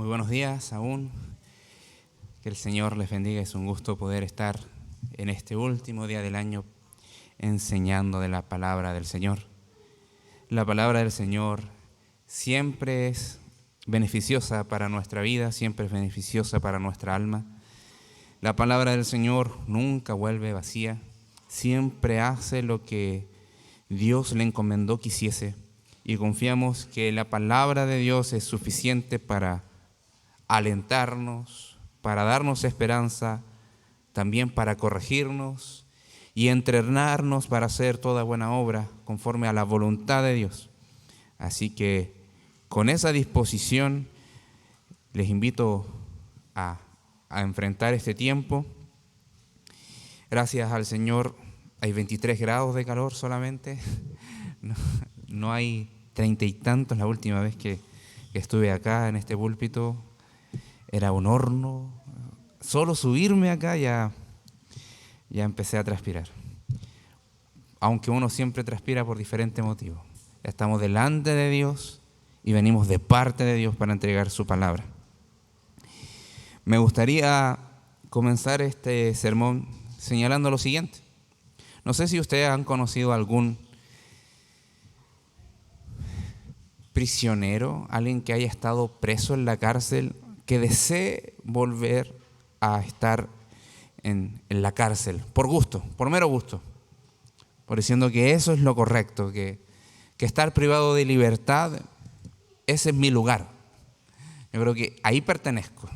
Muy buenos días aún. Que el Señor les bendiga. Es un gusto poder estar en este último día del año enseñando de la palabra del Señor. La palabra del Señor siempre es beneficiosa para nuestra vida, siempre es beneficiosa para nuestra alma. La palabra del Señor nunca vuelve vacía, siempre hace lo que Dios le encomendó que hiciese, y confiamos que la palabra de Dios es suficiente para alentarnos, para darnos esperanza, también para corregirnos y entrenarnos para hacer toda buena obra conforme a la voluntad de Dios. Así que con esa disposición les invito a enfrentar este tiempo. Gracias al Señor hay 23 grados de calor solamente, no hay 30 y tantos. La última vez que estuve acá en este púlpito era un horno. Solo subirme acá ya empecé a transpirar. Aunque uno siempre transpira por diferentes motivos. Ya estamos delante de Dios y venimos de parte de Dios para entregar su palabra. Me gustaría comenzar este sermón señalando lo siguiente. No sé si ustedes han conocido algún prisionero, alguien que haya estado preso en la cárcel, que desee volver a estar en la cárcel, por gusto, por mero gusto, por diciendo que eso es lo correcto, que estar privado de libertad, ese es mi lugar. Yo creo que ahí pertenezco.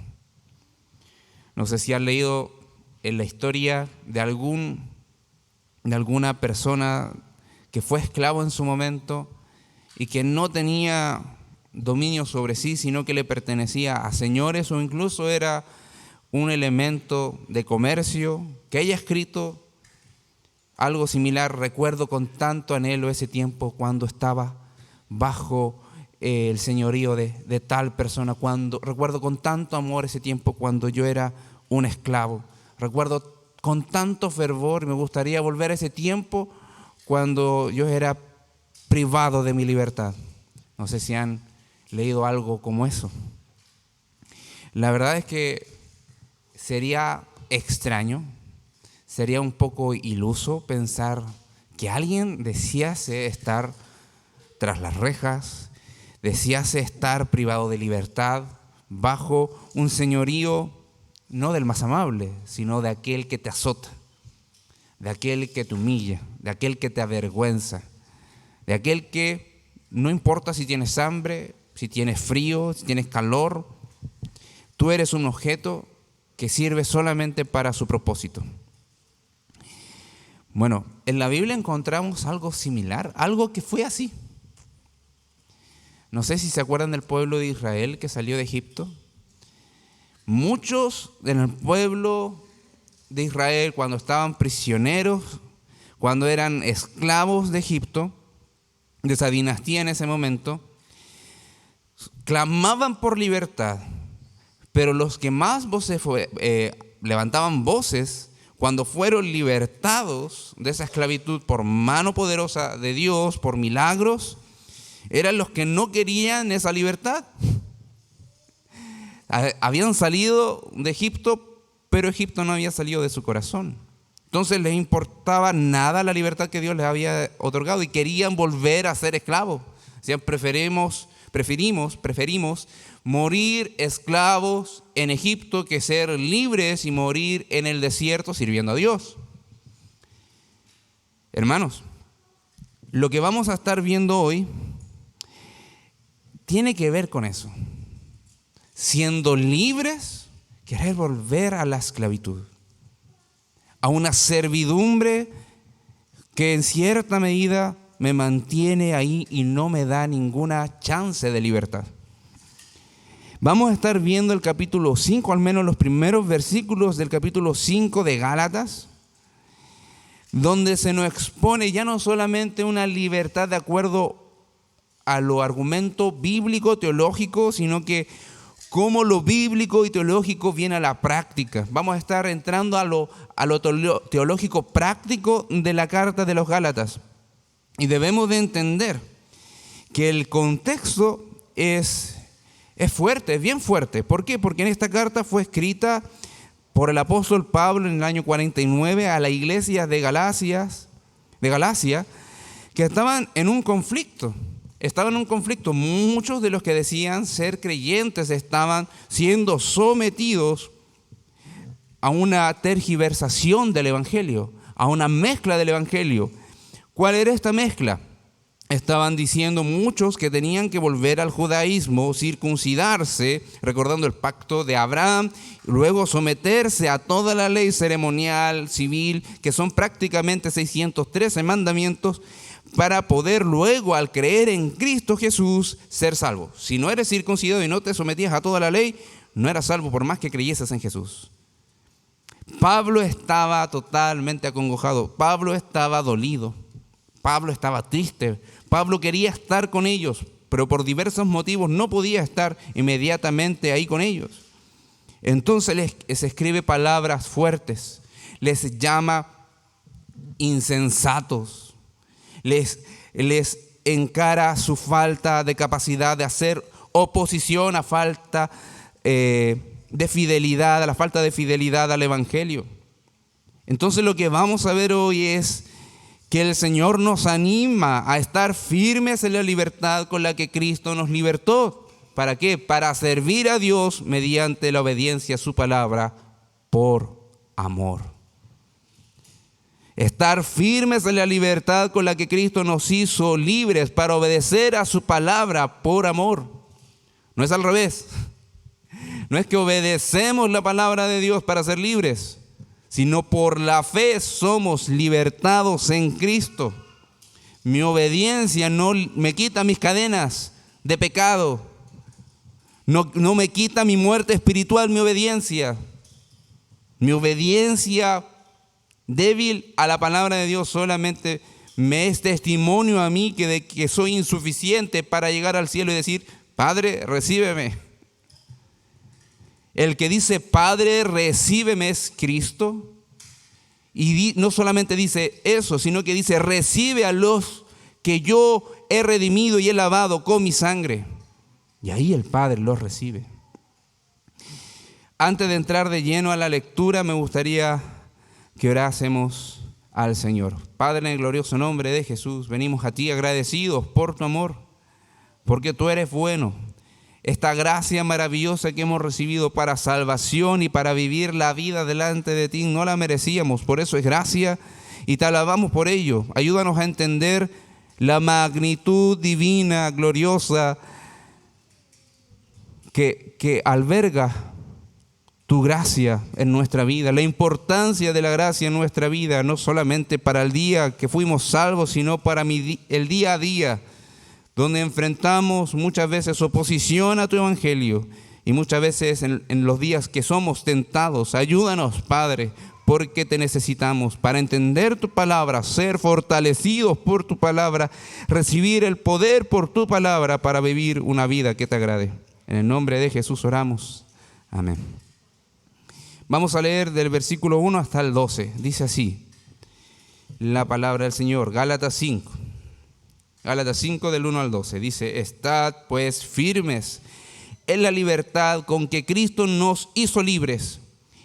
No sé si han leído en la historia de alguna persona que fue esclavo en su momento y que no tenía dominio sobre sí, sino que le pertenecía a señores, o incluso era un elemento de comercio, que haya escrito algo similar. Recuerdo con tanto anhelo ese tiempo cuando estaba bajo el señorío de tal persona. Recuerdo con tanto amor ese tiempo cuando yo era un esclavo. Recuerdo con tanto fervor, me gustaría volver a ese tiempo cuando yo era privado de mi libertad. No sé si han leído algo como eso. La verdad es que sería extraño, sería un poco iluso pensar que alguien desease estar tras las rejas, desease estar privado de libertad, bajo un señorío no del más amable, sino de aquel que te azota, de aquel que te humilla, de aquel que te avergüenza, de aquel que no importa si tienes hambre, si tienes frío, si tienes calor, tú eres un objeto que sirve solamente para su propósito. Bueno, en la Biblia encontramos algo similar, algo que fue así. No sé si se acuerdan del pueblo de Israel que salió de Egipto. Muchos del pueblo de Israel, cuando estaban prisioneros, cuando eran esclavos de Egipto, de esa dinastía en ese momento, clamaban por libertad. Pero los que más levantaban voces cuando fueron libertados de esa esclavitud por mano poderosa de Dios, por milagros, eran los que no querían esa libertad. Habían salido de Egipto, pero Egipto no había salido de su corazón. Entonces les importaba nada la libertad que Dios les había otorgado y querían volver a ser esclavos. Decían, preferimos morir esclavos en Egipto que ser libres y morir en el desierto sirviendo a Dios. Hermanos, lo que vamos a estar viendo hoy tiene que ver con eso. Siendo libres, querer volver a la esclavitud, a una servidumbre que en cierta medida me mantiene ahí y no me da ninguna chance de libertad. Vamos a estar viendo el capítulo 5, al menos los primeros versículos del capítulo 5 de Gálatas, donde se nos expone ya no solamente una libertad de acuerdo a lo argumento bíblico, teológico, sino que cómo lo bíblico y teológico viene a la práctica. Vamos a estar entrando a lo teológico práctico de la carta de los Gálatas. Y debemos de entender que el contexto es Es fuerte, es bien fuerte. ¿Por qué? Porque en esta carta fue escrita por el apóstol Pablo en el año 49 a la iglesia de Galacia, que estaban en un conflicto. Muchos de los que decían ser creyentes estaban siendo sometidos a una tergiversación del evangelio, a una mezcla del evangelio. ¿Cuál era esta mezcla? Estaban diciendo muchos que tenían que volver al judaísmo, circuncidarse, recordando el pacto de Abraham, luego someterse a toda la ley ceremonial, civil, que son prácticamente 613 mandamientos, para poder luego, al creer en Cristo Jesús, ser salvo. Si no eres circuncidado y no te sometías a toda la ley, no eras salvo por más que creyeses en Jesús. Pablo estaba totalmente acongojado, Pablo estaba dolido, Pablo estaba triste, Pablo quería estar con ellos, pero por diversos motivos no podía estar inmediatamente ahí con ellos. Entonces les escribe palabras fuertes, les llama insensatos, les encara su falta de capacidad de hacer oposición a falta de fidelidad, a la falta de fidelidad al evangelio. Entonces lo que vamos a ver hoy es que el Señor nos anima a estar firmes en la libertad con la que Cristo nos libertó. ¿Para qué? Para servir a Dios mediante la obediencia a su palabra por amor. Estar firmes en la libertad con la que Cristo nos hizo libres para obedecer a su palabra por amor. No es al revés. No es que obedecemos la palabra de Dios para ser libres, sino por la fe somos libertados en Cristo. Mi obediencia no me quita mis cadenas de pecado, no me quita mi muerte espiritual, mi obediencia. Mi obediencia débil a la palabra de Dios solamente me es testimonio a mí que soy insuficiente para llegar al cielo y decir, Padre, recíbeme. El que dice, Padre, recíbeme es Cristo. Y no solamente dice eso, sino que dice, recibe a los que yo he redimido y he lavado con mi sangre. Y ahí el Padre los recibe. Antes de entrar de lleno a la lectura, me gustaría que orásemos al Señor. Padre, en el glorioso nombre de Jesús, venimos a ti agradecidos por tu amor, porque tú eres bueno. Esta gracia maravillosa que hemos recibido para salvación y para vivir la vida delante de ti, no la merecíamos, por eso es gracia y te alabamos por ello. Ayúdanos a entender la magnitud divina, gloriosa, que alberga tu gracia en nuestra vida, la importancia de la gracia en nuestra vida, no solamente para el día que fuimos salvos, sino para el día a día, donde enfrentamos muchas veces oposición a tu evangelio y muchas veces en los días que somos tentados. Ayúdanos, Padre, porque te necesitamos para entender tu palabra, ser fortalecidos por tu palabra, recibir el poder por tu palabra para vivir una vida que te agrade. En el nombre de Jesús oramos. Amén. Vamos a leer del versículo 1 hasta el 12. Dice así la palabra del Señor, Gálatas 5. Gálatas 5 del 1 al 12, dice, estad pues firmes en la libertad con que Cristo nos hizo libres,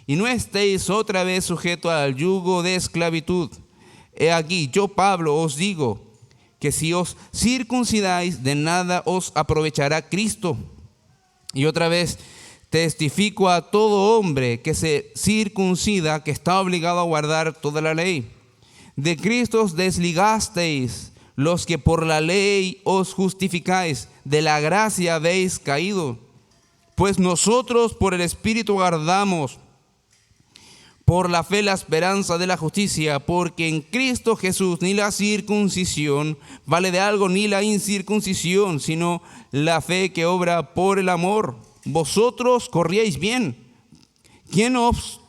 y no estéis otra vez sujetos al yugo de esclavitud. He aquí, yo Pablo os digo, que si os circuncidáis, de nada os aprovechará Cristo. Y otra vez, testifico a todo hombre que se circuncida, que está obligado a guardar toda la ley. De Cristo os desligasteis, los que por la ley os justificáis, de la gracia habéis caído. Pues nosotros por el Espíritu guardamos por la fe la esperanza de la justicia, porque en Cristo Jesús ni la circuncisión vale de algo, ni la incircuncisión, sino la fe que obra por el amor. Vosotros corríais bien. ¿Quién os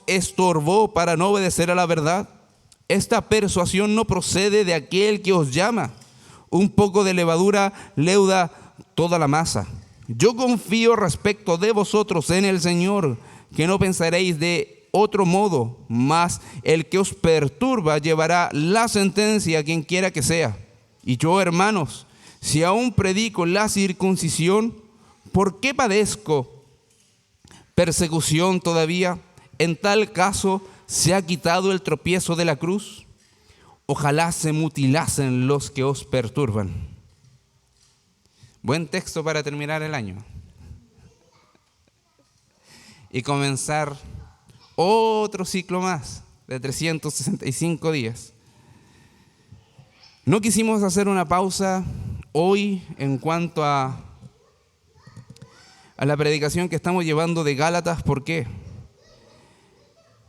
estorbó para no obedecer a la verdad? Esta persuasión no procede de aquel que os llama. Un poco de levadura leuda toda la masa. Yo confío respecto de vosotros en el Señor, que no pensaréis de otro modo, mas el que os perturba llevará la sentencia a quien quiera que sea. Y yo, hermanos, si aún predico la circuncisión, ¿por qué padezco persecución todavía? En tal caso, ¿se ha quitado el tropiezo de la cruz? Ojalá se mutilasen los que os perturban. Buen texto para terminar el año y comenzar otro ciclo más de 365 días. No quisimos hacer una pausa hoy en cuanto a la predicación que estamos llevando de Gálatas. ¿Por qué?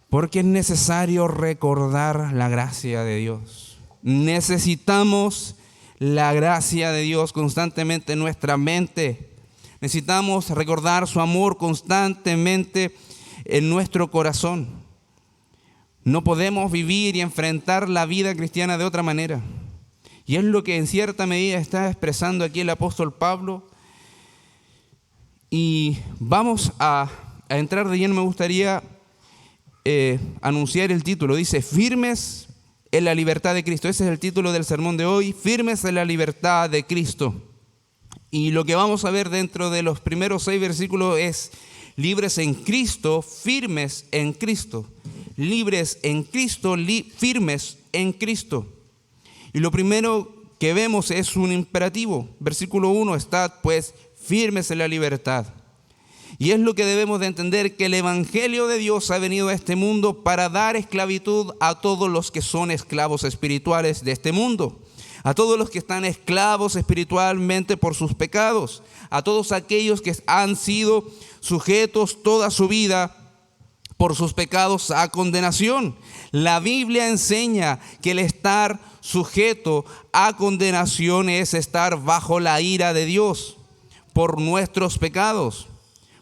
Porque es necesario recordar la gracia de Dios. Necesitamos la gracia de Dios constantemente en nuestra mente. Necesitamos recordar su amor constantemente en nuestro corazón. No podemos vivir y enfrentar la vida cristiana de otra manera. Y es lo que en cierta medida está expresando aquí el apóstol Pablo. Y vamos a entrar de lleno. Me gustaría anunciar el título. Dice: firmes en la libertad de Cristo. Ese es el título del sermón de hoy: firmes en la libertad de Cristo. Y lo que vamos a ver dentro de los primeros 6 versículos es: libres en Cristo, firmes en Cristo. Libres en Cristo, firmes en Cristo. Y lo primero que vemos es un imperativo. Versículo 1: estad pues firmes en la libertad. Y es lo que debemos de entender, que el Evangelio de Dios ha venido a este mundo para dar esclavitud a todos los que son esclavos espirituales de este mundo, a todos los que están esclavos espiritualmente por sus pecados, a todos aquellos que han sido sujetos toda su vida por sus pecados a condenación. La Biblia enseña que el estar sujeto a condenación es estar bajo la ira de Dios por nuestros pecados.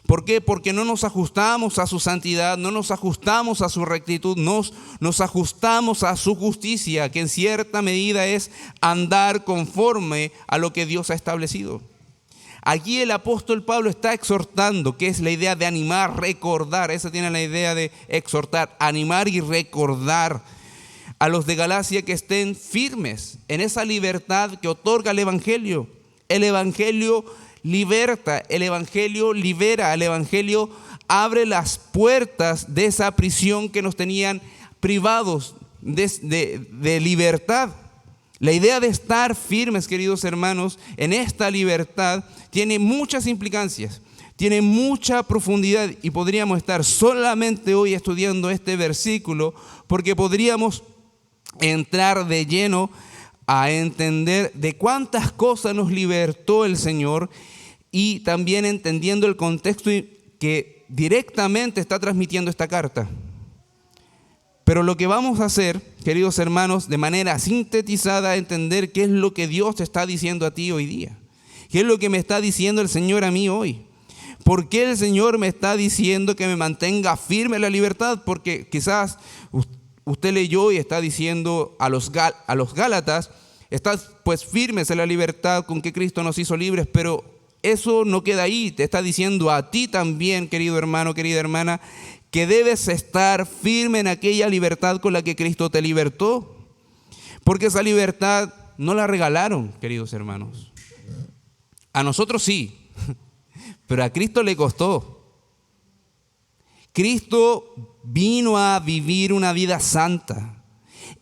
¿Por qué? Porque no nos ajustamos a su santidad, no nos ajustamos a su rectitud, nos ajustamos a su justicia, que en cierta medida es andar conforme a lo que Dios ha establecido. Aquí el apóstol Pablo está exhortando, que es la idea de animar, recordar. Esa tiene la idea de exhortar, animar y recordar a los de Galacia que estén firmes en esa libertad que otorga el Evangelio. El Evangelio liberta, el Evangelio libera, el Evangelio abre las puertas de esa prisión que nos tenían privados de libertad. La idea de estar firmes, queridos hermanos, en esta libertad tiene muchas implicancias, tiene mucha profundidad, y podríamos estar solamente hoy estudiando este versículo porque podríamos entrar de lleno a entender de cuántas cosas nos libertó el Señor, y también entendiendo el contexto que directamente está transmitiendo esta carta. Pero lo que vamos a hacer, queridos hermanos, de manera sintetizada, entender qué es lo que Dios te está diciendo a ti hoy día. ¿Qué es lo que me está diciendo el Señor a mí hoy? ¿Por qué el Señor me está diciendo que me mantenga firme en la libertad? Porque quizás usted leyó y está diciendo a los Gálatas: estad pues firmes en la libertad con que Cristo nos hizo libres. Pero eso no queda ahí. Te está diciendo a ti también, querido hermano, querida hermana, que debes estar firme en aquella libertad con la que Cristo te libertó. Porque esa libertad no la regalaron, queridos hermanos. A nosotros sí, pero a Cristo le costó. Cristo vino a vivir una vida santa.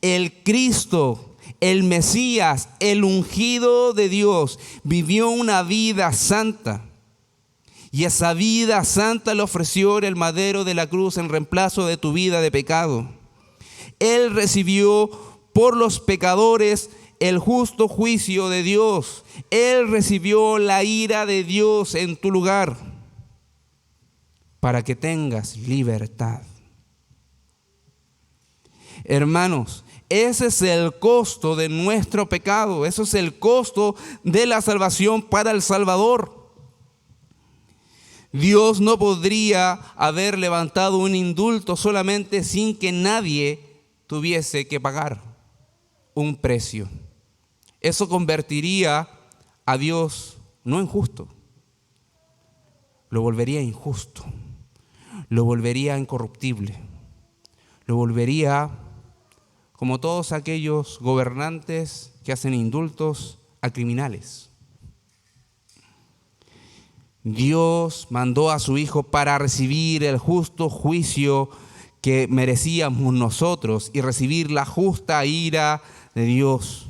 El Cristo, el Mesías, el ungido de Dios, vivió una vida santa. Y esa vida santa le ofreció en el madero de la cruz en reemplazo de tu vida de pecado. Él recibió por los pecadores el justo juicio de Dios. Él recibió la ira de Dios en tu lugar para que tengas libertad. Hermanos, ese es el costo de nuestro pecado. Eso es el costo de la salvación para el Salvador. Dios no podría haber levantado un indulto solamente sin que nadie tuviese que pagar un precio. Eso convertiría a Dios no en justo, lo volvería injusto, lo volvería incorruptible, lo volvería como todos aquellos gobernantes que hacen indultos a criminales. Dios mandó a su Hijo para recibir el justo juicio que merecíamos nosotros y recibir la justa ira de Dios.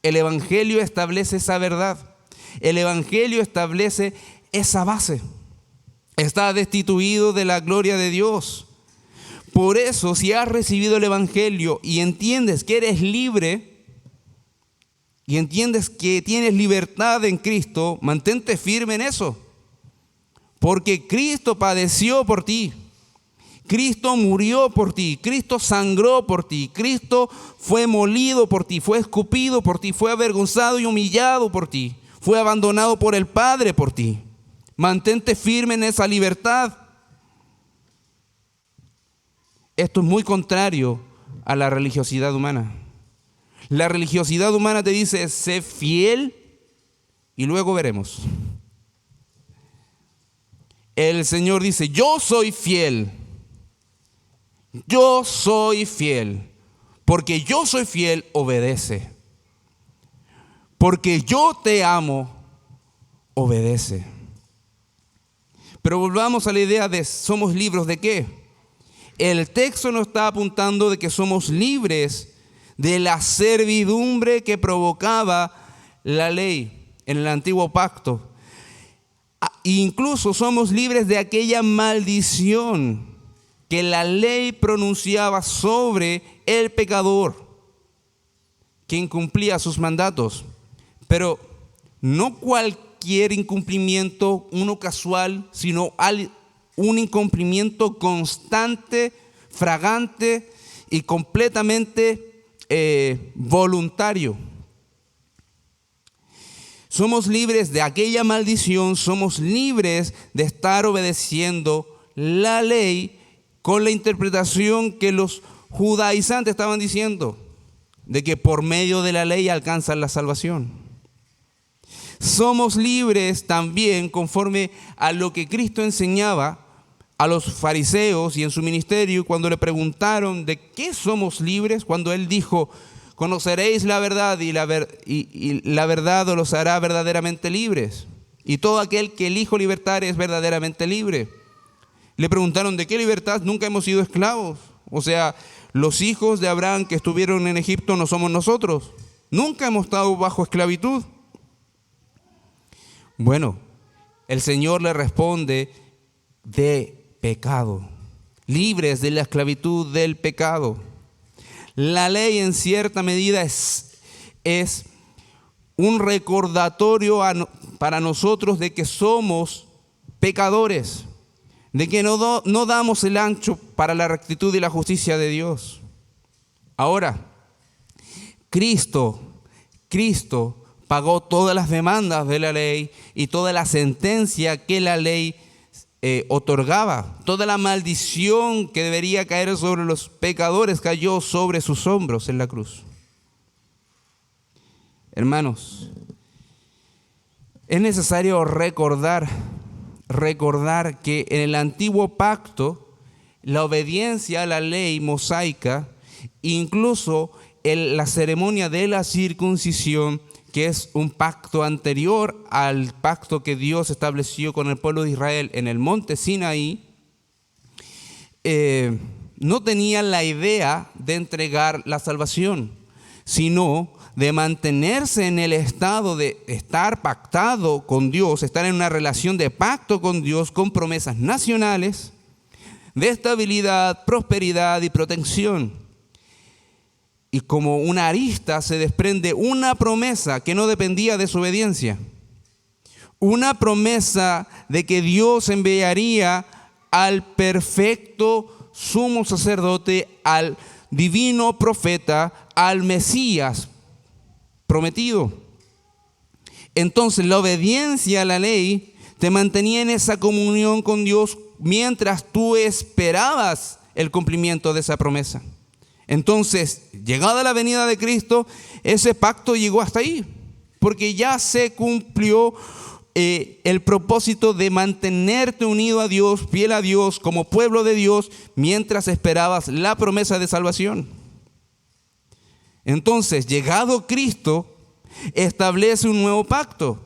El Evangelio establece esa verdad. El Evangelio establece esa base. Está destituido de la gloria de Dios. Por eso, si has recibido el Evangelio y entiendes que eres libre y entiendes que tienes libertad en Cristo, mantente firme en eso. Porque Cristo padeció por ti. Cristo murió por ti, Cristo sangró por ti, Cristo fue molido por ti, fue escupido por ti, fue avergonzado y humillado por ti, fue abandonado por el Padre por ti. Mantente firme en esa libertad. Esto es muy contrario a la religiosidad humana. La religiosidad humana te dice, sé fiel y luego veremos. El Señor dice, yo soy fiel. Yo soy fiel. Porque yo soy fiel, obedece. Porque yo te amo, obedece. Pero volvamos a la idea de somos libres de qué. El texto nos está apuntando de que somos libres de la servidumbre que provocaba la ley en el antiguo pacto. Incluso somos libres de aquella maldición que la ley pronunciaba sobre el pecador que incumplía sus mandatos. Pero no cualquier incumplimiento, uno casual, sino un incumplimiento constante, fragante y completamente voluntario. Somos libres de aquella maldición, somos libres de estar obedeciendo la ley con la interpretación que los judaizantes estaban diciendo, de que por medio de la ley alcanzan la salvación. Somos libres también conforme a lo que Cristo enseñaba a los fariseos y en su ministerio cuando le preguntaron de qué somos libres, cuando Él dijo, conoceréis la verdad y la verdad os hará verdaderamente libres. Y todo aquel que el Hijo libertare es verdaderamente libre. Le preguntaron, ¿de qué libertad? Nunca hemos sido esclavos. O sea, los hijos de Abraham que estuvieron en Egipto no somos nosotros. Nunca hemos estado bajo esclavitud. Bueno, el Señor le responde de pecado. Libres de la esclavitud del pecado. La ley en cierta medida es un recordatorio para nosotros de que somos pecadores, de que no damos el ancho para la rectitud y la justicia de Dios. Ahora, Cristo pagó todas las demandas de la ley y toda la sentencia que la ley otorgaba. Toda la maldición que debería caer sobre los pecadores cayó sobre sus hombros en la cruz. Hermanos, es necesario recordar que en el antiguo pacto la obediencia a la ley mosaica, incluso la ceremonia de la circuncisión, que es un pacto anterior al pacto que Dios estableció con el pueblo de Israel en el monte Sinaí, no tenían la idea de entregar la salvación, sino de mantenerse en el estado de estar pactado con Dios, estar en una relación de pacto con Dios, con promesas nacionales de estabilidad, prosperidad y protección. Y como una arista se desprende una promesa que no dependía de su obediencia. Una promesa de que Dios enviaría al perfecto sumo sacerdote, al divino profeta, al Mesías prometido. Entonces la obediencia a la ley te mantenía en esa comunión con Dios mientras tú esperabas el cumplimiento de esa promesa. Entonces, llegada la venida de Cristo, ese pacto llegó hasta ahí, porque ya se cumplió el propósito de mantenerte unido a Dios, fiel a Dios, como pueblo de Dios, mientras esperabas la promesa de salvación. Entonces, llegado Cristo, establece un nuevo pacto.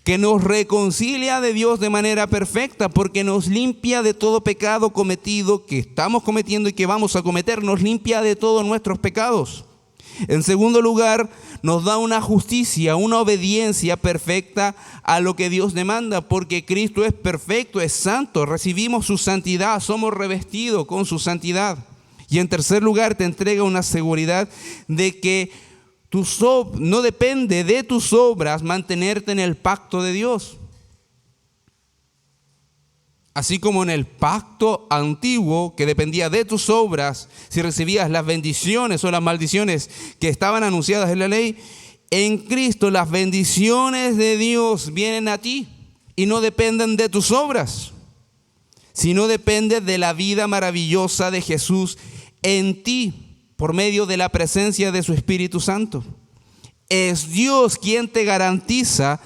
que nos reconcilia de Dios de manera perfecta, porque nos limpia de todo pecado cometido, que estamos cometiendo y que vamos a cometer, nos limpia de todos nuestros pecados. En segundo lugar, nos da una justicia, una obediencia perfecta a lo que Dios demanda, porque Cristo es perfecto, es santo, recibimos su santidad, somos revestidos con su santidad. Y en tercer lugar, te entrega una seguridad de que no depende de tus obras mantenerte en el pacto de Dios. Así como en el pacto antiguo, que dependía de tus obras, si recibías las bendiciones o las maldiciones que estaban anunciadas en la ley, en Cristo las bendiciones de Dios vienen a ti y no dependen de tus obras, sino depende de la vida maravillosa de Jesús en ti por medio de la presencia de su Espíritu Santo. Es Dios quien te garantiza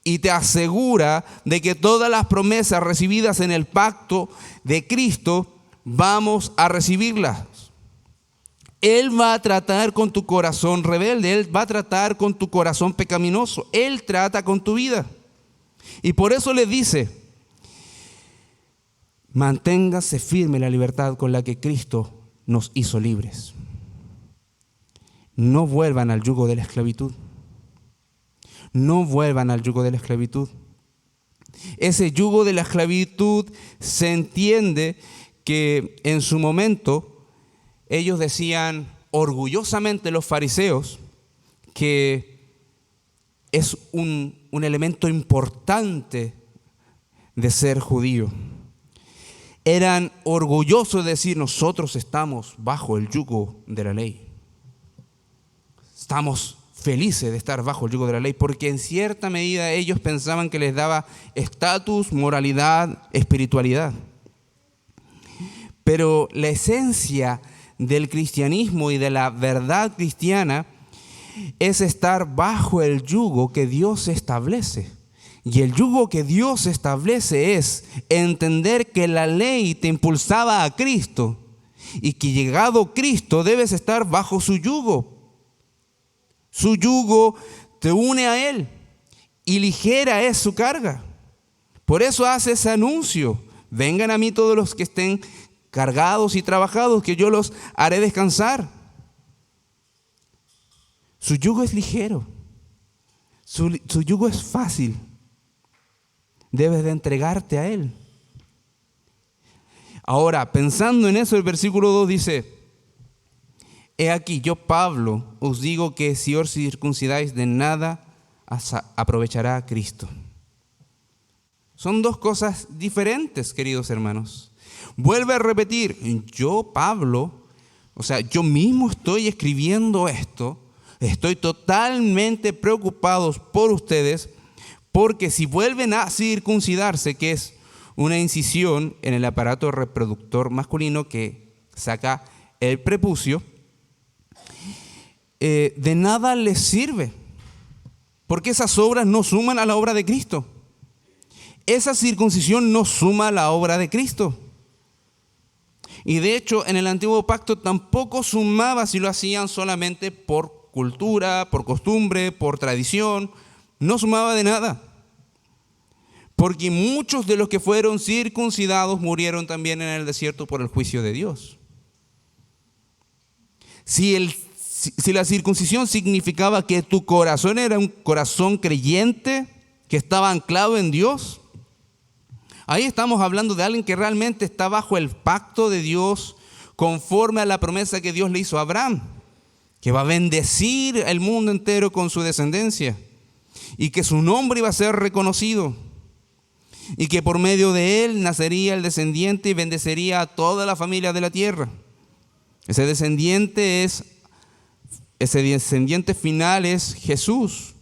y te asegura de que todas las promesas recibidas en el pacto de Cristo vamos a recibirlas. Él va a tratar con tu corazón rebelde, Él va a tratar con tu corazón pecaminoso, Él trata con tu vida. Y por eso le dice: manténgase firme la libertad con la que Cristo nos hizo libres. No vuelvan al yugo de la esclavitud. No vuelvan al yugo de la esclavitud. Ese yugo de la esclavitud se entiende que en su momento ellos decían orgullosamente, los fariseos, que es un elemento importante de ser judío. Eran orgullosos de decir: nosotros estamos bajo el yugo de la ley. Estamos felices de estar bajo el yugo de la ley, porque en cierta medida ellos pensaban que les daba estatus, moralidad, espiritualidad. Pero la esencia del cristianismo y de la verdad cristiana es estar bajo el yugo que Dios establece. Y el yugo que Dios establece es entender que la ley te impulsaba a Cristo y que llegado Cristo debes estar bajo su yugo. Su yugo te une a Él y ligera es su carga. Por eso hace ese anuncio: vengan a mí todos los que estén cargados y trabajados, que yo los haré descansar. Su yugo es ligero, su yugo es fácil. Debes de entregarte a Él. Ahora, pensando en eso, el versículo 2 dice: he aquí, yo Pablo os digo que si os circuncidáis, de nada aprovechará a Cristo. Son dos cosas diferentes, queridos hermanos. Vuelve a repetir: yo Pablo, o sea, yo mismo estoy escribiendo esto, estoy totalmente preocupado por ustedes, porque si vuelven a circuncidarse, que es una incisión en el aparato reproductor masculino que saca el prepucio, de nada les sirve, porque esas obras no suman a la obra de Cristo. Esa circuncisión no suma a la obra de Cristo. Y de hecho, en el antiguo pacto tampoco sumaba si lo hacían solamente por cultura, por costumbre, por tradición. No sumaba de nada. Porque muchos de los que fueron circuncidados murieron también en el desierto por el juicio de Dios. Si la circuncisión significaba que tu corazón era un corazón creyente, que estaba anclado en Dios, ahí estamos hablando de alguien que realmente está bajo el pacto de Dios, conforme a la promesa que Dios le hizo a Abraham, que va a bendecir el mundo entero con su descendencia, y que su nombre iba a ser reconocido, y que por medio de él nacería el descendiente y bendecería a toda la familia de la tierra. Ese descendiente final es Jesús.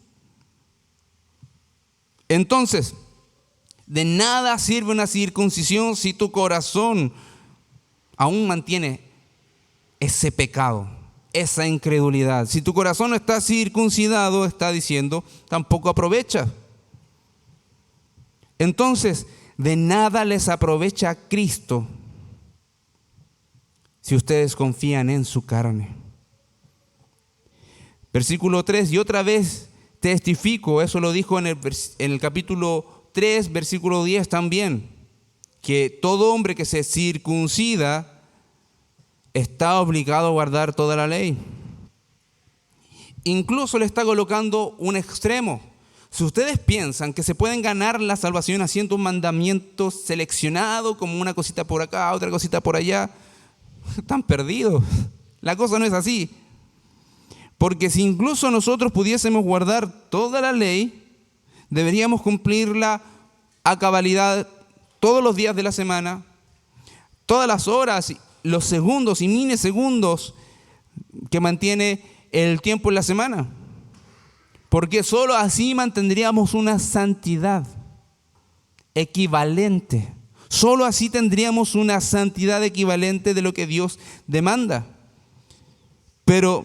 Entonces, de nada sirve una circuncisión si tu corazón aún mantiene ese pecado, esa incredulidad. Si tu corazón no está circuncidado, está diciendo, tampoco aprovecha. Entonces, de nada les aprovecha Cristo si ustedes confían en su carne. Versículo 3, y otra vez testifico, eso lo dijo en el capítulo 3, versículo 10 también, que todo hombre que se circuncida está obligado a guardar toda la ley. Incluso le está colocando un extremo. Si ustedes piensan que se pueden ganar la salvación haciendo un mandamiento seleccionado, como una cosita por acá, otra cosita por allá, están perdidos. La cosa no es así. Porque si incluso nosotros pudiésemos guardar toda la ley, deberíamos cumplirla a cabalidad todos los días de la semana, todas las horas, los segundos y milisegundos que mantiene el tiempo en la semana. Porque solo así mantendríamos una santidad equivalente. Solo así tendríamos una santidad equivalente de lo que Dios demanda. Pero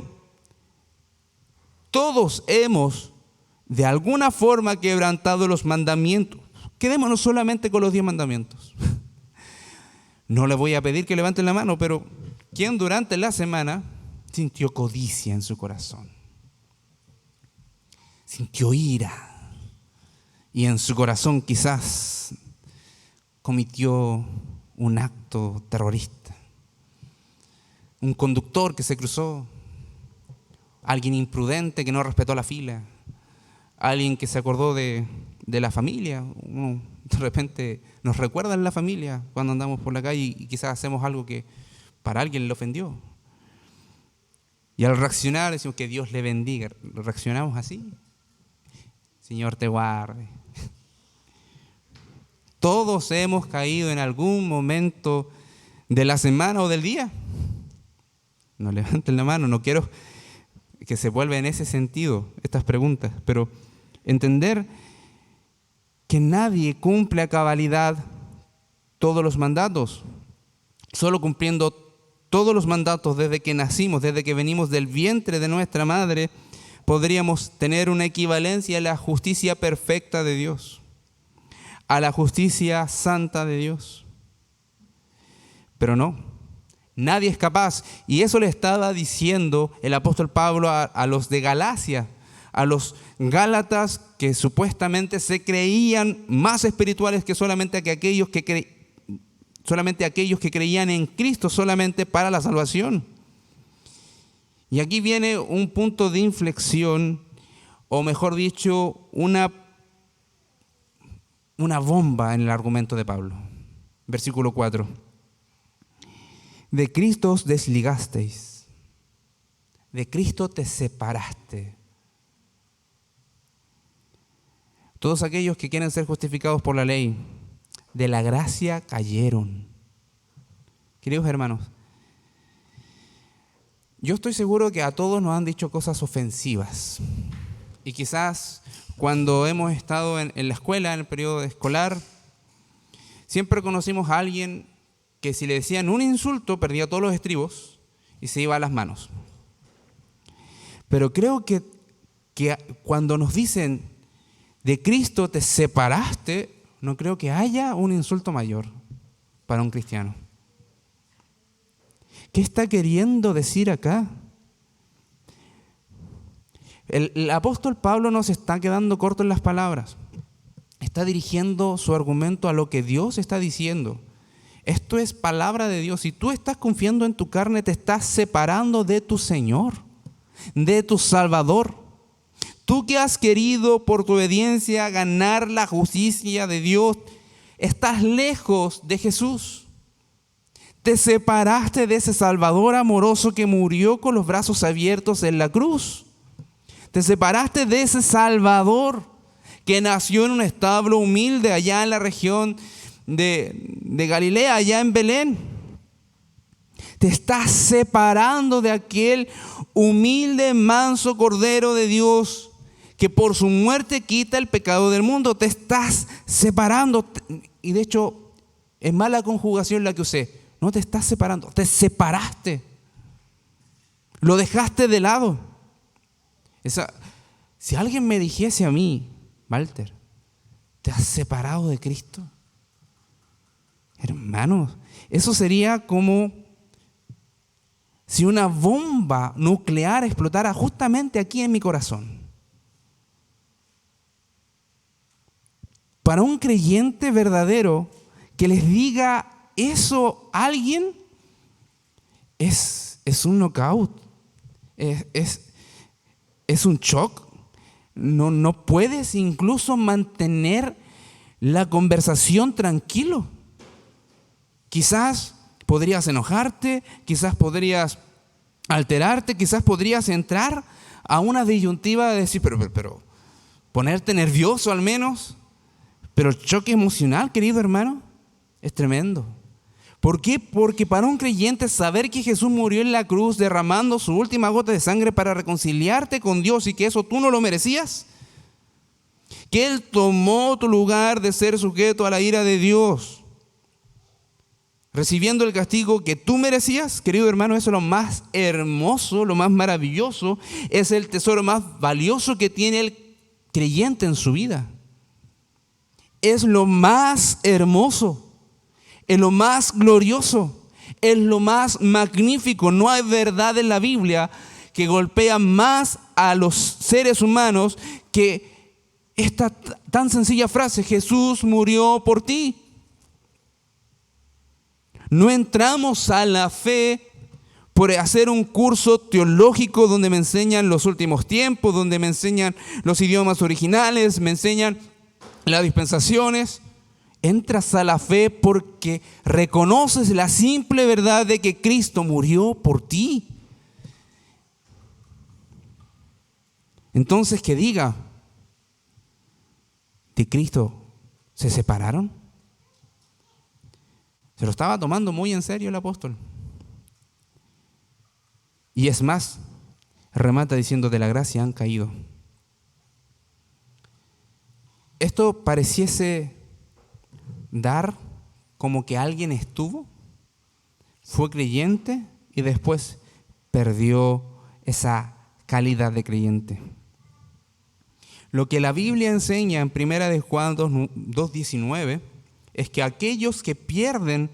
todos hemos de alguna forma quebrantado los mandamientos. Quedémonos solamente con los 10 mandamientos. No les voy a pedir que levanten la mano, pero ¿quién durante la semana sintió codicia en su corazón? Sintió ira y en su corazón quizás cometió un acto terrorista. Un conductor que se cruzó, alguien imprudente que no respetó la fila, alguien que se acordó de la familia. Uno de repente nos recuerda en la familia cuando andamos por la calle y quizás hacemos algo que para alguien le ofendió. Y al reaccionar decimos que Dios le bendiga. ¿Reaccionamos así? Señor te guarde. Todos hemos caído en algún momento de la semana o del día. No levanten la mano, no quiero que se vuelva en ese sentido estas preguntas, pero entender que nadie cumple a cabalidad todos los mandatos. Solo cumpliendo todos los mandatos desde que nacimos, desde que venimos del vientre de nuestra madre, podríamos tener una equivalencia a la justicia perfecta de Dios, a la justicia santa de Dios. Pero no, nadie es capaz. Y eso le estaba diciendo el apóstol Pablo a los de Galacia, a los gálatas que supuestamente se creían más espirituales que solamente aquellos que creían en Cristo solamente para la salvación. Y aquí viene un punto de inflexión, o mejor dicho, una bomba en el argumento de Pablo. Versículo 4. De Cristo os desligasteis, de Cristo te separaste. Todos aquellos que quieren ser justificados por la ley, de la gracia cayeron. Queridos hermanos, yo estoy seguro que a todos nos han dicho cosas ofensivas. Y quizás cuando hemos estado en la escuela, en el periodo escolar, siempre conocimos a alguien que si le decían un insulto perdía todos los estribos y se iba a las manos. Pero creo que cuando nos dicen de Cristo te separaste, no creo que haya un insulto mayor para un cristiano. ¿Qué está queriendo decir acá? El apóstol Pablo no se está quedando corto en las palabras. Está dirigiendo su argumento a lo que Dios está diciendo. Esto es palabra de Dios. Si tú estás confiando en tu carne, te estás separando de tu Señor, de tu Salvador. Tú que has querido por tu obediencia ganar la justicia de Dios, estás lejos de Jesús. Te separaste de ese Salvador amoroso que murió con los brazos abiertos en la cruz. Te separaste de ese Salvador que nació en un establo humilde allá en la región de Galilea, allá en Belén. Te estás separando de aquel humilde, manso Cordero de Dios que por su muerte quita el pecado del mundo. Te estás separando. Y de hecho, es mala conjugación la que usé. No te estás separando, te separaste. Lo dejaste de lado. Si alguien me dijese a mí, Walter, ¿te has separado de Cristo? Hermanos, eso sería como si una bomba nuclear explotara justamente aquí en mi corazón. Para un creyente verdadero que les diga eso a alguien es un knockout, es un shock. No puedes incluso mantener la conversación tranquilo. Quizás podrías enojarte, quizás podrías alterarte, quizás podrías entrar a una disyuntiva de decir, pero ponerte nervioso al menos. Pero el choque emocional, querido hermano, es tremendo. ¿Por qué? Porque para un creyente saber que Jesús murió en la cruz derramando su última gota de sangre para reconciliarte con Dios y que eso tú no lo merecías, que Él tomó tu lugar de ser sujeto a la ira de Dios, recibiendo el castigo que tú merecías, querido hermano, eso es lo más hermoso, lo más maravilloso, es el tesoro más valioso que tiene el creyente en su vida. Es lo más hermoso, es lo más glorioso, es lo más magnífico. No hay verdad en la Biblia que golpea más a los seres humanos que esta tan sencilla frase: Jesús murió por ti. No entramos a la fe por hacer un curso teológico donde me enseñan los últimos tiempos, donde me enseñan los idiomas originales, me enseñan las dispensaciones. Entras a la fe porque reconoces la simple verdad de que Cristo murió por ti. Entonces, que diga, ¿de Cristo se separaron? Se lo estaba tomando muy en serio el apóstol. Y es más, remata diciendo, de la gracia han caído. Esto pareciese dar como que alguien estuvo, fue creyente y después perdió esa calidad de creyente. Lo que la Biblia enseña en 1 Juan 2:19 es que aquellos que pierden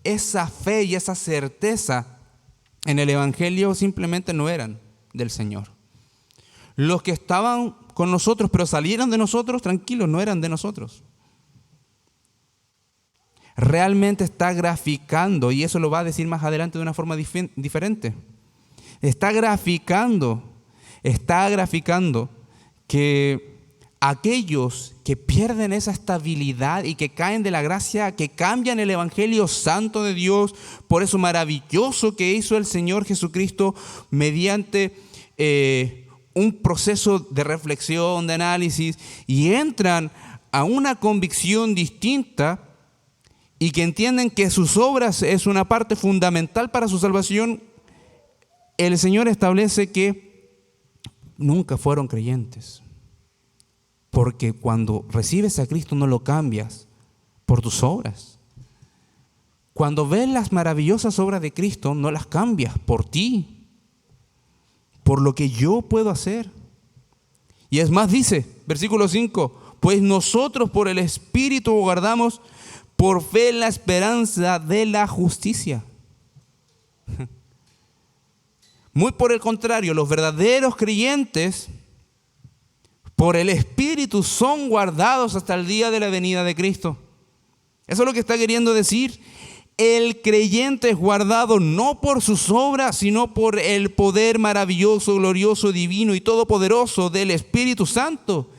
esa fe y esa certeza en el Evangelio simplemente no eran del Señor. Los que estaban con nosotros pero salieron de nosotros, tranquilos, no eran de nosotros. Realmente está graficando, y eso lo va a decir más adelante de una forma diferente. Está graficando que aquellos que pierden esa estabilidad y que caen de la gracia, que cambian el Evangelio santo de Dios por eso maravilloso que hizo el Señor Jesucristo mediante un proceso de reflexión, de análisis, y entran a una convicción distinta y que entienden que sus obras es una parte fundamental para su salvación, el Señor establece que nunca fueron creyentes. Porque cuando recibes a Cristo no lo cambias por tus obras. Cuando ves las maravillosas obras de Cristo no las cambias por ti, por lo que yo puedo hacer. Y es más, dice, versículo 5, pues nosotros por el Espíritu guardamos por fe la esperanza de la justicia. Muy por el contrario, los verdaderos creyentes por el Espíritu son guardados hasta el día de la venida de Cristo. Eso es lo que está queriendo decir. El creyente es guardado no por sus obras, sino por el poder maravilloso, glorioso, divino y todopoderoso del Espíritu Santo,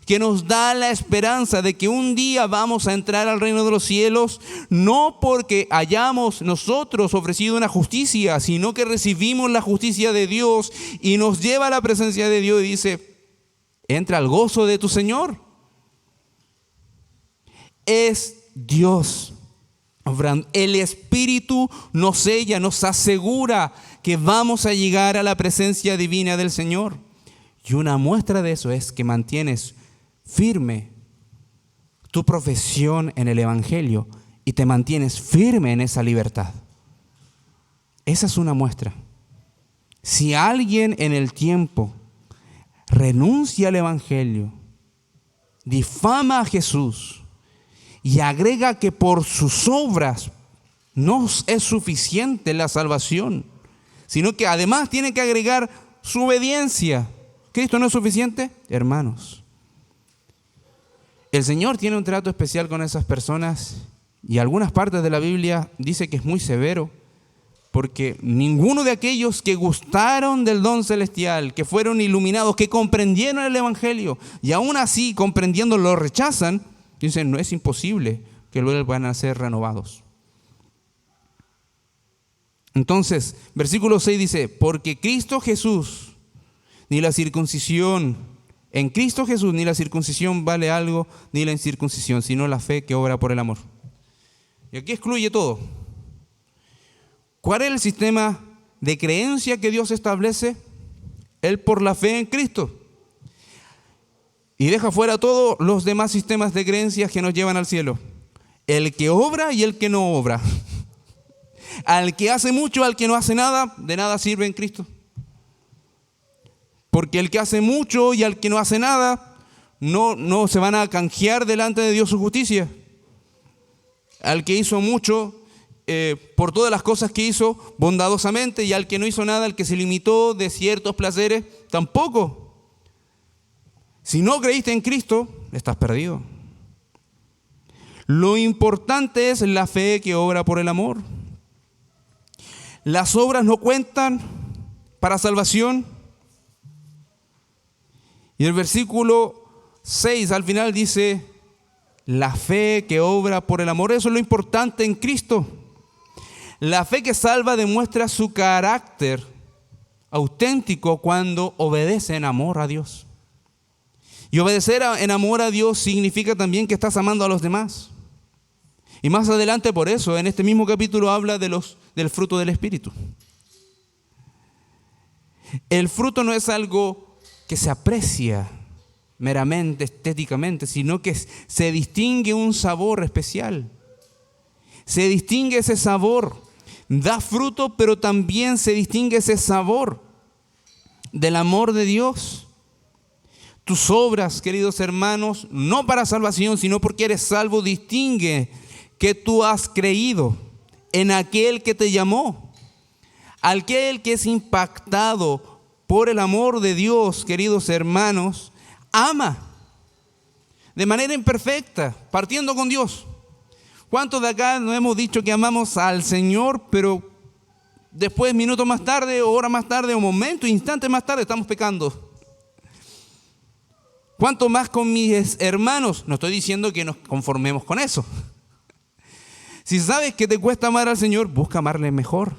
que nos da la esperanza de que un día vamos a entrar al reino de los cielos, no porque hayamos nosotros ofrecido una justicia, sino que recibimos la justicia de Dios y nos lleva a la presencia de Dios y dice: entra al gozo de tu Señor. Es Dios. El Espíritu nos sella, nos asegura que vamos a llegar a la presencia divina del Señor. Y una muestra de eso es que mantienes firme tu profesión en el Evangelio y te mantienes firme en esa libertad. Esa es una muestra. Si alguien en el tiempo renuncia al Evangelio, difama a Jesús y agrega que por sus obras no es suficiente la salvación, sino que además tiene que agregar su obediencia, ¿Cristo no es suficiente? Hermanos, El Señor tiene un trato especial con esas personas y algunas partes de la Biblia dice que es muy severo, porque ninguno de aquellos que gustaron del don celestial, que fueron iluminados, que comprendieron el Evangelio y aún así comprendiendo lo rechazan, dicen no es imposible que luego van a ser renovados. Entonces, versículo 6 dice, porque Cristo Jesús, ni la circuncisión, en Cristo Jesús ni la circuncisión vale algo, ni la incircuncisión, sino la fe que obra por el amor. Y aquí excluye todo. ¿Cuál es el sistema de creencia que Dios establece? Él por la fe en Cristo. Y deja fuera todos los demás sistemas de creencias que nos llevan al cielo. El que obra y el que no obra. Al que hace mucho, al que no hace nada, de nada sirve en Cristo. Porque el que hace mucho y al que no hace nada, no se van a canjear delante de Dios su justicia. Al que hizo mucho, por todas las cosas que hizo bondadosamente, y al que no hizo nada, al que se limitó de ciertos placeres, tampoco. Si no creíste en Cristo, estás perdido. Lo importante es la fe que obra por el amor. Las obras no cuentan para salvación. Y el versículo 6 al final dice, la fe que obra por el amor. Eso es lo importante en Cristo. La fe que salva demuestra su carácter auténtico cuando obedece en amor a Dios. Y obedecer en amor a Dios significa también que estás amando a los demás. Y más adelante por eso, en este mismo capítulo habla del fruto del Espíritu. El fruto no es algo que se aprecia meramente estéticamente, sino que se distingue un sabor especial. Se distingue ese sabor. Da fruto, pero también se distingue ese sabor del amor de Dios. Tus obras, queridos hermanos, no para salvación, sino porque eres salvo, distingue que tú has creído en aquel que te llamó. Aquel que es impactado por el amor de Dios, queridos hermanos, ama de manera imperfecta, partiendo con Dios. ¿Cuántos de acá nos hemos dicho que amamos al Señor, pero después, minutos más tarde, o horas más tarde, o momentos, instantes más tarde, estamos pecando? ¿Cuánto más con mis hermanos? No estoy diciendo que nos conformemos con eso. Si sabes que te cuesta amar al Señor, busca amarle mejor.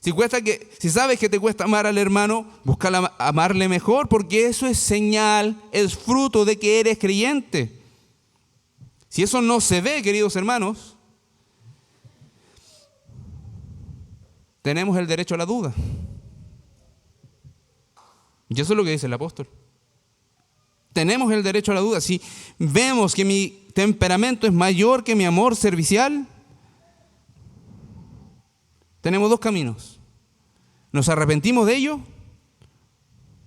Si sabes que te cuesta amar al hermano, busca amarle mejor, porque eso es señal, es fruto de que eres creyente. Si eso no se ve, queridos hermanos, tenemos el derecho a la duda. Y eso es lo que dice el apóstol. Tenemos el derecho a la duda. Si vemos que mi temperamento es mayor que mi amor servicial, tenemos dos caminos. ¿Nos arrepentimos de ello?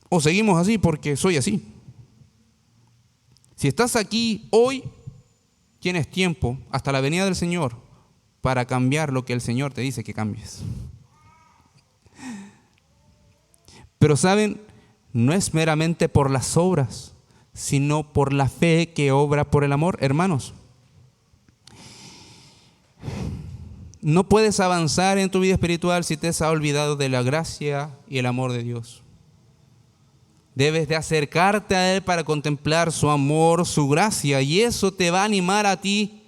¿O seguimos así porque soy así? Si estás aquí hoy, tienes tiempo hasta la venida del Señor para cambiar lo que el Señor te dice que cambies. Pero saben, no es meramente por las obras, sino por la fe que obra por el amor. Hermanos, no puedes avanzar en tu vida espiritual si te has olvidado de la gracia y el amor de Dios. Debes de acercarte a Él para contemplar su amor, su gracia, y eso te va a animar a ti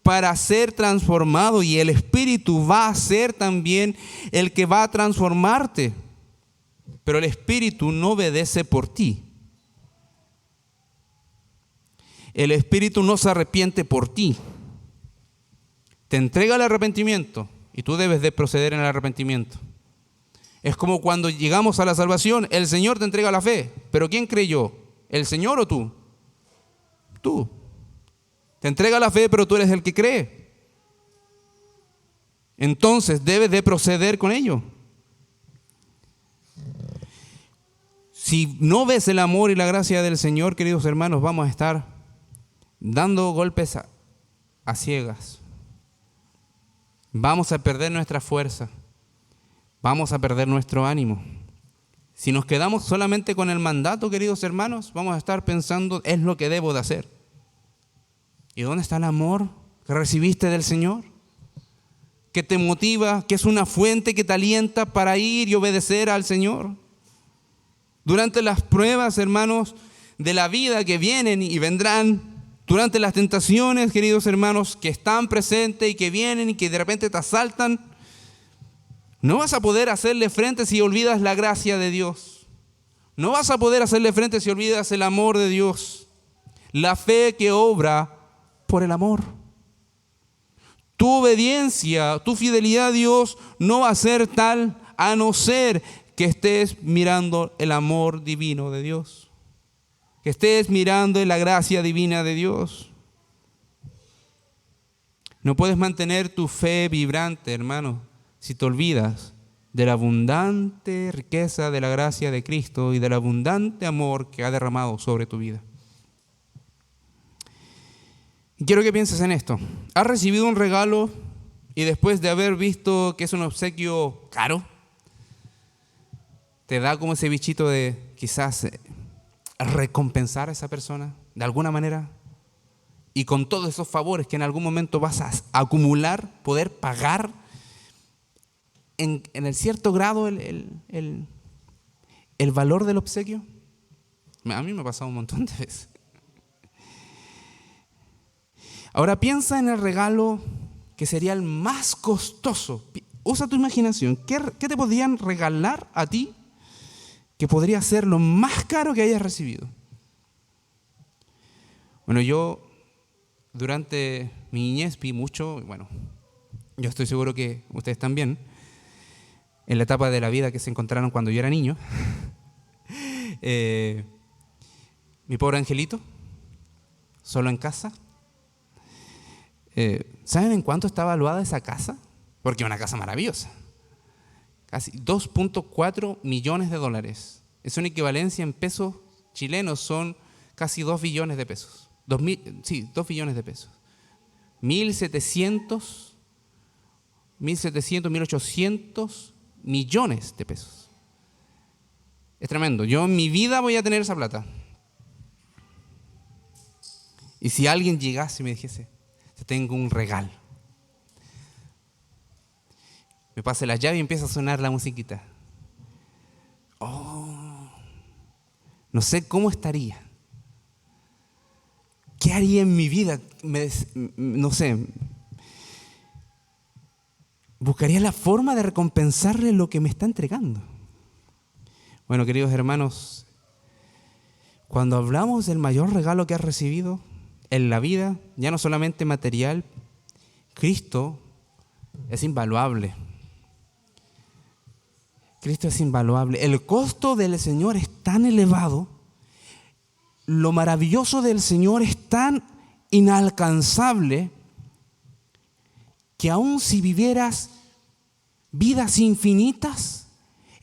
para ser transformado, y el Espíritu va a ser también el que va a transformarte. Pero el Espíritu no obedece por ti. El Espíritu no se arrepiente por ti. Te entrega el arrepentimiento y tú debes de proceder en el arrepentimiento. Es como cuando llegamos a la salvación, el Señor te entrega la fe. ¿Pero quién creyó? ¿El Señor o tú? Tú. Te entrega la fe, pero tú eres el que cree. Entonces debes de proceder con ello. Si no ves el amor y la gracia del Señor, queridos hermanos, vamos a estar dando golpes a ciegas. Vamos a perder nuestra fuerza. Vamos a perder nuestro ánimo. Si nos quedamos solamente con el mandato, queridos hermanos, vamos a estar pensando, es lo que debo de hacer. ¿Y dónde está el amor que recibiste del Señor? Que te motiva, que es una fuente que te alienta para ir y obedecer al Señor. Durante las pruebas, hermanos, de la vida que vienen y vendrán, durante las tentaciones, queridos hermanos, que están presentes y que vienen y que de repente te asaltan, no vas a poder hacerle frente si olvidas la gracia de Dios. No vas a poder hacerle frente si olvidas el amor de Dios. La fe que obra por el amor. Tu obediencia, tu fidelidad a Dios no va a ser tal a no ser que estés mirando el amor divino de Dios. Que estés mirando la gracia divina de Dios. No puedes mantener tu fe vibrante, hermano, si te olvidas de la abundante riqueza de la gracia de Cristo y del abundante amor que ha derramado sobre tu vida. Y quiero que pienses en esto. ¿Has recibido un regalo y después de haber visto que es un obsequio caro, te da como ese bichito de quizás recompensar a esa persona de alguna manera? Y con todos esos favores que en algún momento vas a acumular, poder pagar en el cierto grado el valor del obsequio. A mí me ha pasado un montón de veces. Ahora piensa en el regalo que sería el más costoso. Usa tu imaginación. ¿Qué te podrían regalar a ti que podría ser lo más caro que hayas recibido? Bueno, yo durante mi niñez vi mucho, yo estoy seguro que ustedes también, en la etapa de la vida que se encontraron cuando yo era niño. Mi pobre angelito, solo en casa. ¿Saben en cuánto está evaluada esa casa? Porque es una casa maravillosa. Casi 2.4 millones de dólares. Es una equivalencia en pesos chilenos, son casi 2 billones de pesos. 2 billones de pesos. 1.700, 1.800 millones de pesos. Es tremendo. Yo en mi vida voy a tener esa plata. Y si alguien llegase y me dijese, te tengo un regalo, me pase la llave y empieza a sonar la musiquita. No sé cómo estaría. ¿Qué haría en mi vida? No sé. Buscaría la forma de recompensarle lo que me está entregando. Bueno, queridos hermanos, cuando hablamos del mayor regalo que has recibido en la vida, ya no solamente material, Cristo es invaluable. Cristo es invaluable. El costo del Señor es tan elevado, lo maravilloso del Señor es tan inalcanzable, que aun si vivieras vidas infinitas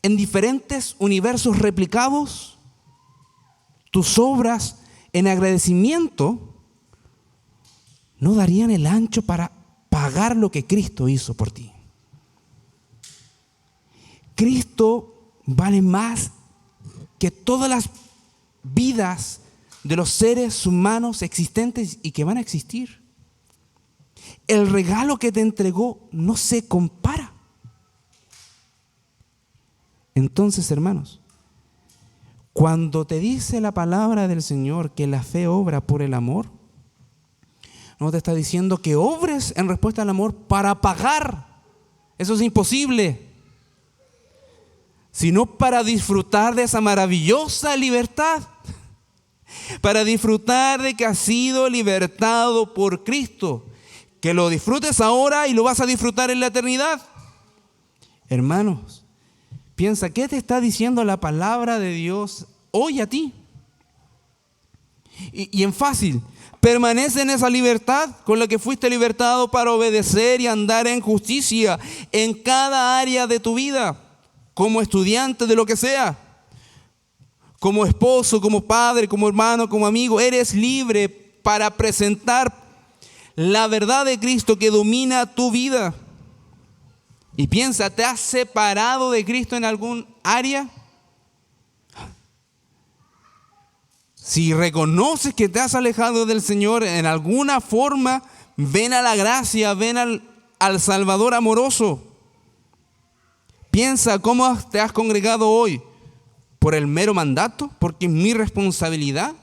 en diferentes universos replicados, tus obras en agradecimiento no darían el ancho para pagar lo que Cristo hizo por ti. Cristo vale más que todas las vidas de los seres humanos existentes y que van a existir. El regalo que te entregó no se compara. Entonces, hermanos, cuando te dice la palabra del Señor que la fe obra por el amor, no te está diciendo que obres en respuesta al amor para pagar. Eso es imposible. Sino para disfrutar de esa maravillosa libertad. Para disfrutar de que has sido libertado por Cristo. Que lo disfrutes ahora y lo vas a disfrutar en la eternidad. Hermanos, piensa, ¿qué te está diciendo la palabra de Dios hoy a ti? Y en fácil, permanece en esa libertad con la que fuiste libertado para obedecer y andar en justicia en cada área de tu vida. Como estudiante de lo que sea, como esposo, como padre, como hermano, como amigo, eres libre para presentar la verdad de Cristo que domina tu vida. Y piensa, ¿te has separado de Cristo en algún área? Si reconoces que te has alejado del Señor en alguna forma, ven a la gracia, ven al Salvador amoroso. Piensa cómo te has congregado hoy. ¿Por el mero mandato? ¿Porque es mi responsabilidad?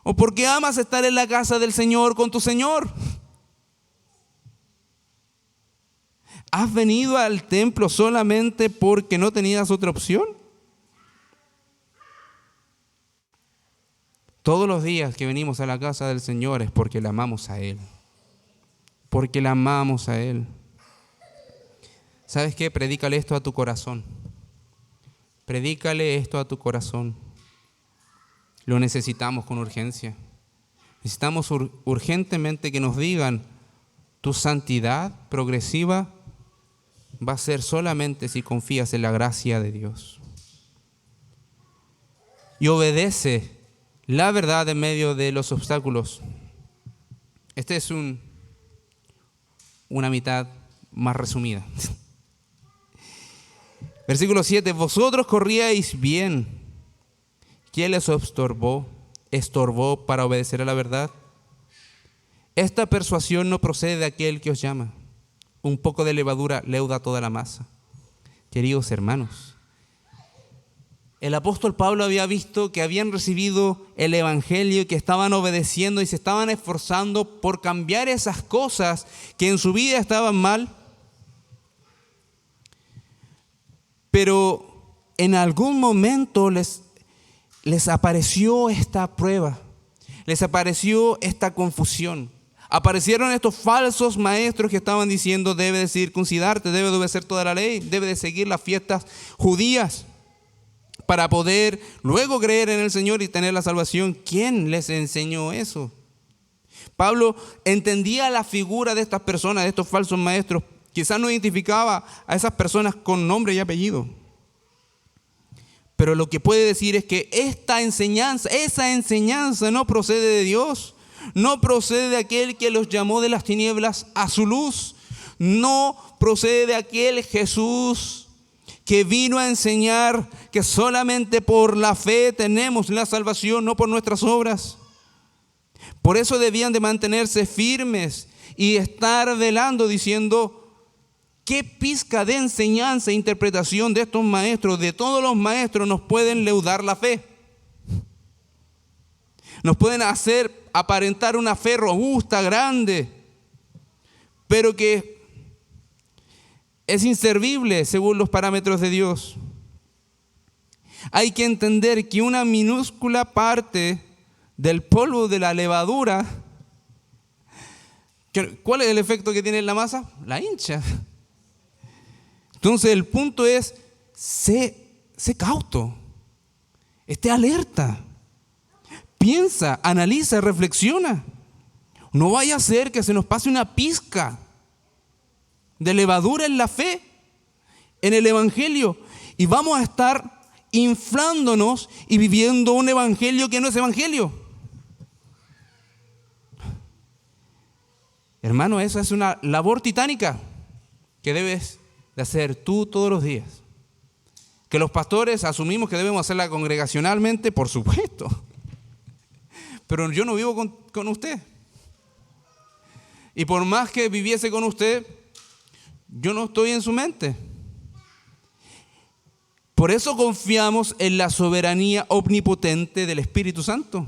¿O porque amas estar en la casa del Señor con tu Señor? ¿Has venido al templo solamente porque no tenías otra opción? Todos los días que venimos a la casa del Señor es porque le amamos a Él. Porque le amamos a Él. ¿Sabes qué? Predícale esto a tu corazón. Predícale esto a tu corazón. Lo necesitamos con urgencia. Necesitamos urgentemente que nos digan: tu santidad progresiva va a ser solamente si confías en la gracia de Dios. Y obedece la verdad en medio de los obstáculos. Esta es una mitad más resumida. Versículo 7. Vosotros corríais bien. ¿Quién les estorbó para obedecer a la verdad? Esta persuasión no procede de aquel que os llama. Un poco de levadura leuda toda la masa. Queridos hermanos, el apóstol Pablo había visto que habían recibido el evangelio y que estaban obedeciendo y se estaban esforzando por cambiar esas cosas que en su vida estaban mal. Pero en algún momento les apareció esta prueba, les apareció esta confusión. Aparecieron estos falsos maestros que estaban diciendo: debe de circuncidarte, debe de obedecer toda la ley, debe de seguir las fiestas judías para poder luego creer en el Señor y tener la salvación. ¿Quién les enseñó eso? Pablo entendía la figura de estas personas, de estos falsos maestros. Quizás no identificaba a esas personas con nombre y apellido. Pero lo que puede decir es que esa enseñanza no procede de Dios. No procede de aquel que los llamó de las tinieblas a su luz. No procede de aquel Jesús que vino a enseñar que solamente por la fe tenemos la salvación, no por nuestras obras. Por eso debían de mantenerse firmes y estar velando, diciendo: ¿qué pizca de enseñanza e interpretación de estos maestros, de todos los maestros, nos pueden leudar la fe? Nos pueden hacer aparentar una fe robusta, grande, pero que es inservible según los parámetros de Dios. Hay que entender que una minúscula parte del polvo de la levadura, ¿cuál es el efecto que tiene en la masa? La hincha. Entonces el punto es: sé cauto, esté alerta, piensa, analiza, reflexiona. No vaya a ser que se nos pase una pizca de levadura en la fe, en el evangelio, y vamos a estar inflándonos y viviendo un evangelio que no es evangelio. Hermano, esa es una labor titánica que debes de hacer tú todos los días. Que los pastores asumimos que debemos hacerla congregacionalmente, por supuesto. Pero yo no vivo con usted. Y por más que viviese con usted, yo no estoy en su mente. Por eso confiamos en la soberanía omnipotente del Espíritu Santo.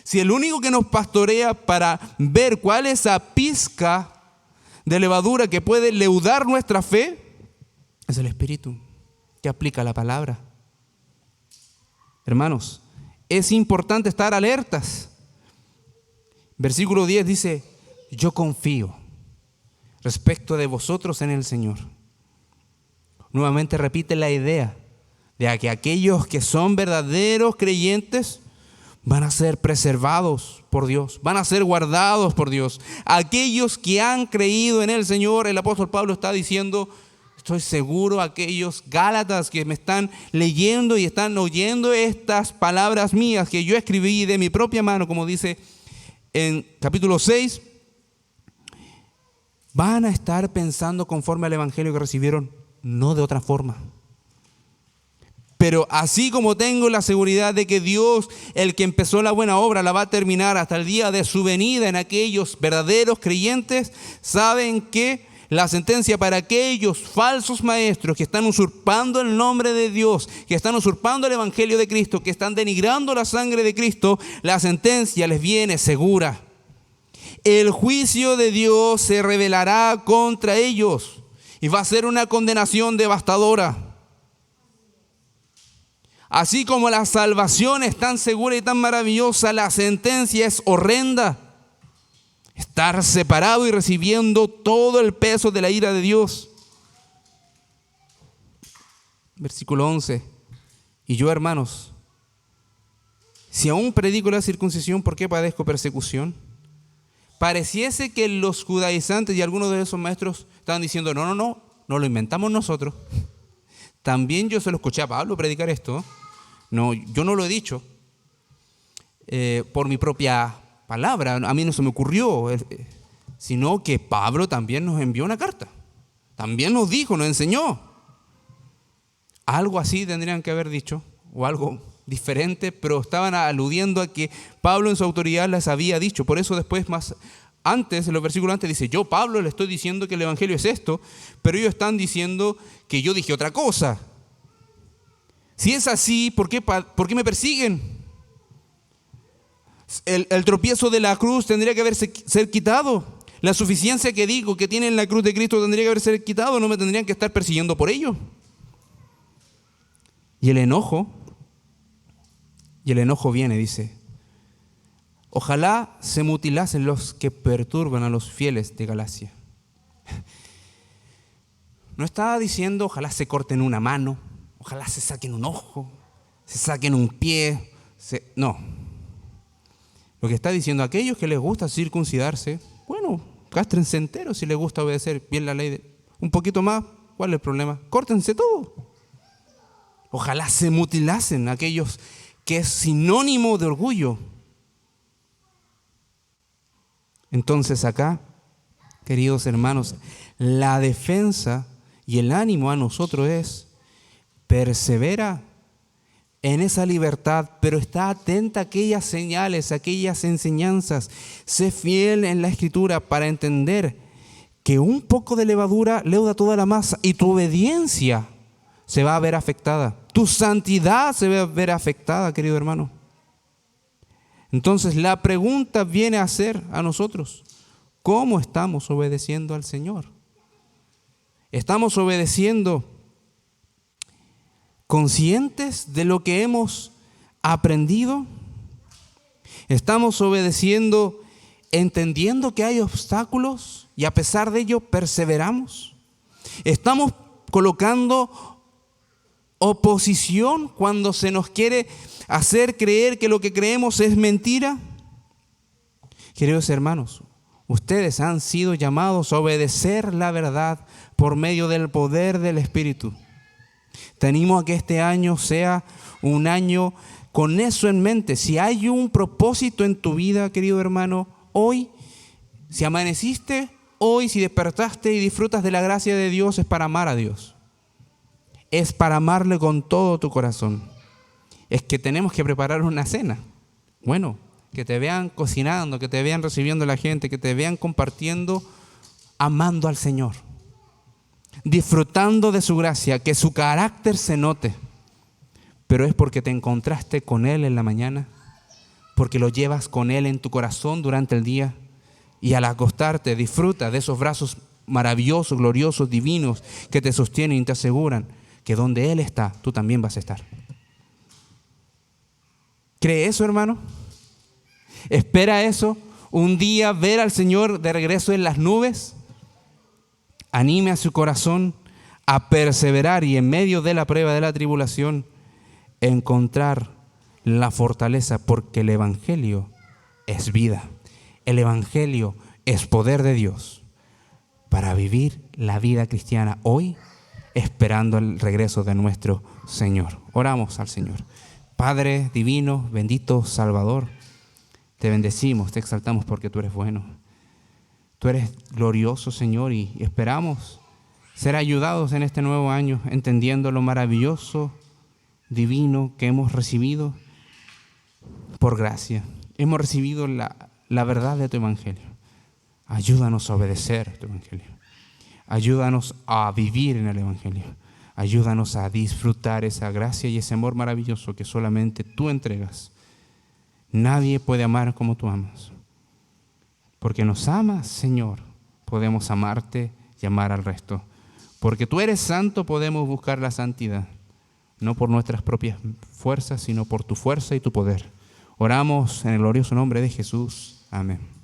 Si el único que nos pastorea para ver cuál es esa pizca de levadura que puede leudar nuestra fe, es el Espíritu que aplica la palabra. Hermanos, es importante estar alertas. Versículo 10 dice: yo confío respecto de vosotros en el Señor. Nuevamente repite la idea de que aquellos que son verdaderos creyentes van a ser preservados por Dios, van a ser guardados por Dios. Aquellos que han creído en el Señor, el apóstol Pablo está diciendo: estoy seguro, aquellos Gálatas que me están leyendo y están oyendo estas palabras mías que yo escribí de mi propia mano, como dice en capítulo 6, van a estar pensando conforme al evangelio que recibieron, no de otra forma. Pero así como tengo la seguridad de que Dios, el que empezó la buena obra, la va a terminar hasta el día de su venida en aquellos verdaderos creyentes, saben que la sentencia para aquellos falsos maestros que están usurpando el nombre de Dios, que están usurpando el evangelio de Cristo, que están denigrando la sangre de Cristo, la sentencia les viene segura. El juicio de Dios se revelará contra ellos y va a ser una condenación devastadora. Así como la salvación es tan segura y tan maravillosa, la sentencia es horrenda. Estar separado y recibiendo todo el peso de la ira de Dios. Versículo 11. Y yo, hermanos, si aún predico la circuncisión, ¿por qué padezco persecución? Pareciese que los judaizantes y algunos de esos maestros estaban diciendo, no lo inventamos nosotros. También yo se lo escuché a Pablo predicar esto. No, yo no lo he dicho por mi propia palabra, a mí no se me ocurrió, sino que Pablo también nos envió una carta, también nos dijo, nos enseñó. Algo así tendrían que haber dicho, o algo diferente, pero estaban aludiendo a que Pablo en su autoridad les había dicho. Por eso después, más antes, en los versículos antes dice, yo Pablo le estoy diciendo que el evangelio es esto, pero ellos están diciendo que yo dije otra cosa. Si es así, ¿por qué me persiguen? El tropiezo de la cruz tendría que ser quitado. La suficiencia que digo que tiene en la cruz de Cristo tendría que haberse quitado. No me tendrían que estar persiguiendo por ello. Y el enojo viene, dice, ojalá se mutilasen los que perturban a los fieles de Galacia. No estaba diciendo ojalá se corten una mano, ojalá se saquen un ojo, se saquen un pie. No. Lo que está diciendo, aquellos que les gusta circuncidarse, bueno, castrense enteros si les gusta obedecer bien la ley. Un poquito más, ¿cuál es el problema? Córtense todo. Ojalá se mutilasen aquellos que es sinónimo de orgullo. Entonces acá, queridos hermanos, la defensa y el ánimo a nosotros es: persevera en esa libertad, pero está atenta a aquellas señales, a aquellas enseñanzas. Sé fiel en la Escritura para entender que un poco de levadura leuda toda la masa, y tu obediencia se va a ver afectada. Tu santidad se va a ver afectada, querido hermano. Entonces la pregunta viene a ser a nosotros: ¿cómo estamos obedeciendo al Señor? ¿Estamos obedeciendo conscientes de lo que hemos aprendido? ¿Estamos obedeciendo entendiendo que hay obstáculos y a pesar de ello perseveramos? ¿Estamos colocando oposición cuando se nos quiere hacer creer que lo que creemos es mentira? Queridos hermanos, ustedes han sido llamados a obedecer la verdad por medio del poder del Espíritu. Te animo a que este año sea un año con eso en mente. Si hay un propósito en tu vida, querido hermano, hoy, si amaneciste, hoy, si despertaste y disfrutas de la gracia de Dios, es para amar a Dios. Es para amarle con todo tu corazón. Es que tenemos que preparar una cena. Bueno, que te vean cocinando, que te vean recibiendo a la gente, que te vean compartiendo, amando al Señor, disfrutando de su gracia, que su carácter se note. Pero es porque te encontraste con Él en la mañana, porque lo llevas con Él en tu corazón durante el día, y al acostarte disfruta de esos brazos maravillosos, gloriosos, divinos, que te sostienen y te aseguran que donde Él está, tú también vas a estar. ¿Cree eso, hermano? ¿Espera eso? Un día ver al Señor de regreso en las nubes. Anime a su corazón a perseverar y en medio de la prueba, de la tribulación, encontrar la fortaleza, porque el Evangelio es vida. El Evangelio es poder de Dios para vivir la vida cristiana hoy, esperando el regreso de nuestro Señor. Oramos al Señor. Padre divino, bendito Salvador, te bendecimos, te exaltamos porque tú eres bueno. Tú eres glorioso, Señor, y esperamos ser ayudados en este nuevo año, entendiendo lo maravilloso divino que hemos recibido por gracia. Hemos recibido la verdad de tu evangelio. Ayúdanos a obedecer tu evangelio. Ayúdanos a vivir en el evangelio. Ayúdanos a disfrutar esa gracia y ese amor maravilloso que solamente tú entregas. Nadie puede amar como tú amas. Porque nos amas, Señor, podemos amarte y amar al resto. Porque tú eres santo, podemos buscar la santidad. No por nuestras propias fuerzas, sino por tu fuerza y tu poder. Oramos en el glorioso nombre de Jesús. Amén.